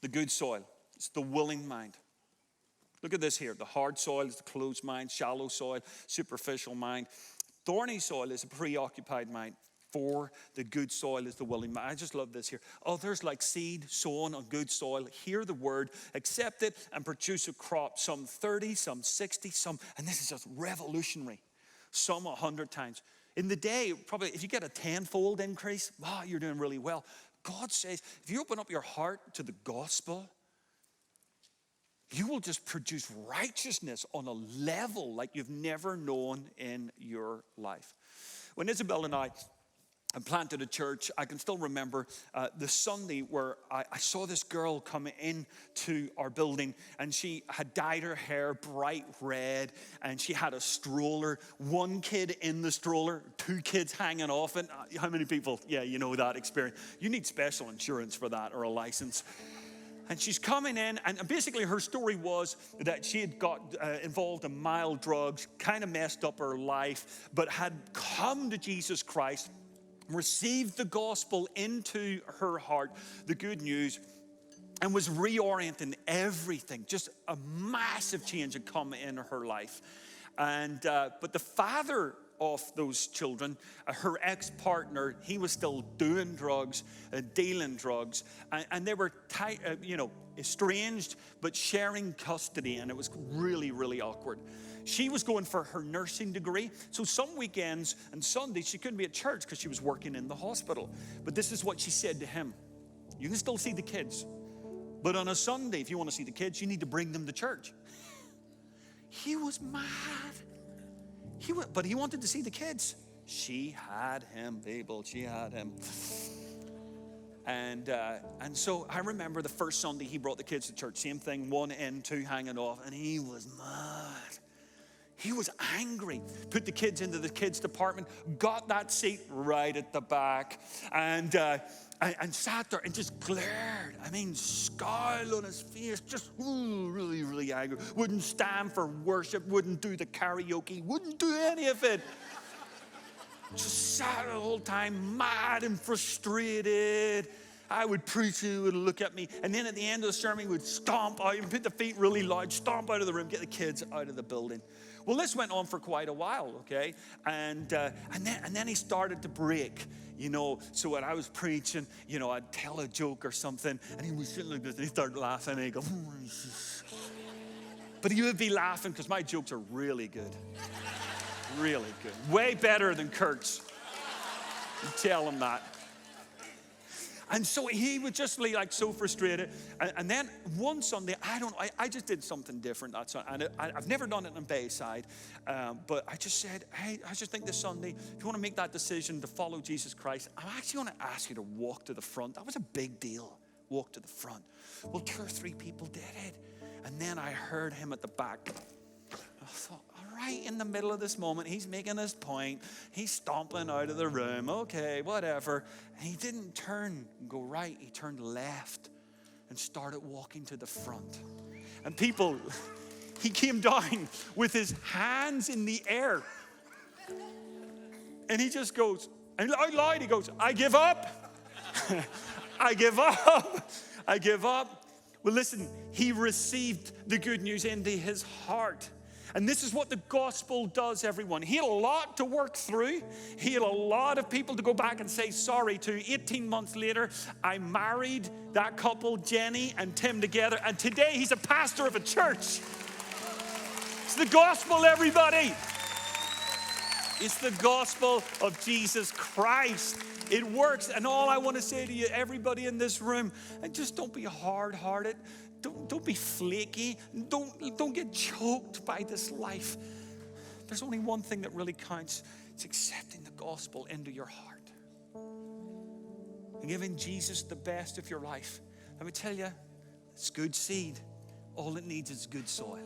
The good soil, it's the willing mind. Look at this here. The hard soil is the closed mind. Shallow soil, superficial mind. Thorny soil is a preoccupied mind. For the good soil is the willing mind. I just love this here. Others like seed sown on good soil, hear the word, accept it, and produce a crop. Some 30, some 60, some, and this is just revolutionary, some 100 times. In the day, probably if you get a tenfold increase, wow, you're doing really well. God says, if you open up your heart to the gospel, you will just produce righteousness on a level like you've never known in your life. When Isabel and I planted a church, I can still remember the Sunday where I saw this girl come into our building, and she had dyed her hair bright red, and she had a stroller, one kid in the stroller, two kids hanging off it. How many people, yeah, you know that experience. You need special insurance for that, or a license. And she's coming in, and basically her story was that she had got involved in mild drugs, kind of messed up her life, but had come to Jesus Christ, received the gospel into her heart, the good news, and was reorienting everything. Just a massive change had come in her life. And but the father of those children, her ex-partner, he was still doing drugs, dealing drugs, and they were estranged, but sharing custody, and it was really, really awkward. She was going for her nursing degree, so some weekends and Sundays she couldn't be at church because she was working in the hospital. But this is what she said to him: you can still see the kids, but on a Sunday, if you want to see the kids, you need to bring them to church. He was mad. But he wanted to see the kids. She had him, people. She had him. And so I remember the first Sunday he brought the kids to church. Same thing, one in, two hanging off. And he was mad. He was angry. Put the kids into the kids department. Got that seat right at the back. And sat there and just glared. I mean, scowl on his face. Just really, really angry. Wouldn't stand for worship. Wouldn't do the karaoke. Wouldn't do any of it. Just sat the whole time mad and frustrated. I would preach, he would look at me. And then at the end of the sermon, he would stomp out and put the feet really loud, stomp out of the room, get the kids out of the building. Well, this went on for quite a while, okay? And then he started to break, you know. So when I was preaching, you know, I'd tell a joke or something, and he was sitting like this, and he started laughing, and he'd go, but he would be laughing because my jokes are really good. Really good. Way better than Kurt's. You tell him that. And so he would just be like so frustrated. And then one Sunday, I just did something different that Sunday. And I've never done it in Bayside. But I just said, hey, I just think this Sunday, if you want to make that decision to follow Jesus Christ, I'm actually going to ask you to walk to the front. That was a big deal, walk to the front. Well, 2 or 3 people did it. And then I heard him at the back. I thought, right in the middle of this moment, he's making his point. He's stomping out of the room. Okay, whatever. And he didn't turn and go right. He turned left and started walking to the front. And people, he came down with his hands in the air. And he just goes, and out loud he goes, I give up. I give up. I give up. Well, listen, he received the good news into his heart. And this is what the gospel does, everyone. He had a lot to work through. He had a lot of people to go back and say sorry to. 18 months later, I married that couple, Jenny and Tim, together. And today, he's a pastor of a church. It's the gospel, everybody. It's the gospel of Jesus Christ. It works. And all I want to say to you, everybody in this room, and just don't be hard-hearted. Don't be flaky. Don't get choked by this life. There's only one thing that really counts. It's accepting the gospel into your heart and giving Jesus the best of your life. Let me tell you, it's good seed. All it needs is good soil.